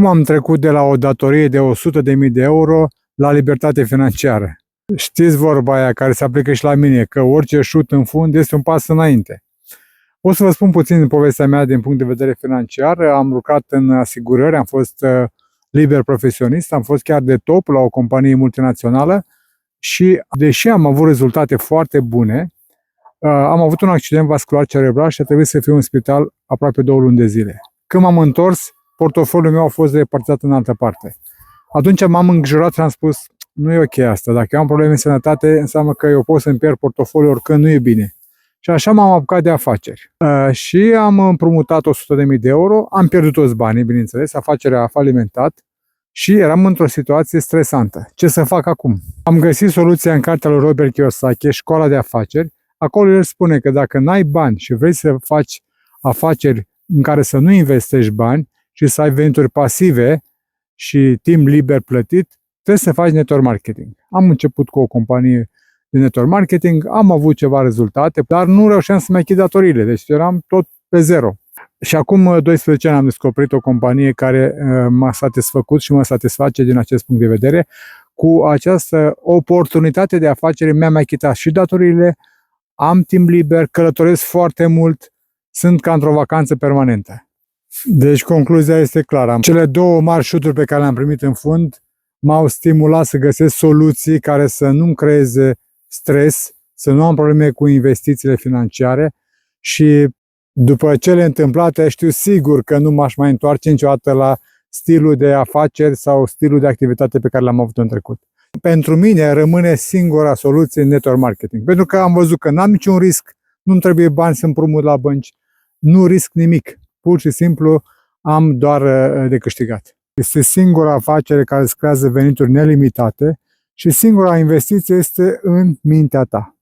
Cum am trecut de la o datorie de 100.000 de euro la libertate financiară? Știți vorba aia care se aplică și la mine, că orice șut în fund este un pas înainte. O să vă spun puțin din povestea mea din punct de vedere financiar. Am lucrat în asigurări, am fost liber profesionist, am fost chiar de top la o companie multinațională și, deși am avut rezultate foarte bune, am avut un accident vascular cerebral și a trebuit să fiu în spital aproape 2 luni de zile. Când m-am întors, portofoliul meu a fost repartizat în altă parte. Atunci m-am îngrijorat și am spus, nu e ok asta, dacă eu am probleme în sănătate, înseamnă că eu pot să-mi pierd portofoliul oricând, nu e bine. Și așa m-am apucat de afaceri. Și am împrumutat 100.000 de euro, am pierdut toți banii, bineînțeles, afacerea a falimentat și eram într-o situație stresantă. Ce să fac acum? Am găsit soluția în cartea lui Robert Kiyosaki, Școala de Afaceri. Acolo el spune că dacă n-ai bani și vrei să faci afaceri în care să nu investești bani și să ai venituri pasive și timp liber plătit, trebuie să faci network marketing. Am început cu o companie de network marketing, am avut ceva rezultate, dar nu reușeam să-mi achit datoriile, deci eram tot pe zero. Și acum 12 ani am descoperit o companie care m-a satisfăcut și mă satisface din acest punct de vedere. Cu această oportunitate de afacere mi-am achitat și datoriile, am timp liber, călătoresc foarte mult, sunt ca într-o vacanță permanentă. Deci concluzia este clară. Cele 2 mari șuturi pe care le-am primit în fund m-au stimulat să găsesc soluții care să nu-mi creeze stres, să nu am probleme cu investițiile financiare și după cele întâmplate știu sigur că nu m-aș mai întoarce niciodată la stilul de afaceri sau stilul de activitate pe care l-am avut în trecut. Pentru mine rămâne singura soluție network marketing, pentru că am văzut că n-am niciun risc, nu-mi trebuie bani să împrumut la bănci, nu risc nimic, pur și simplu am doar de câștigat. Este singura afacere care îți creează venituri nelimitate și singura investiție este în mintea ta.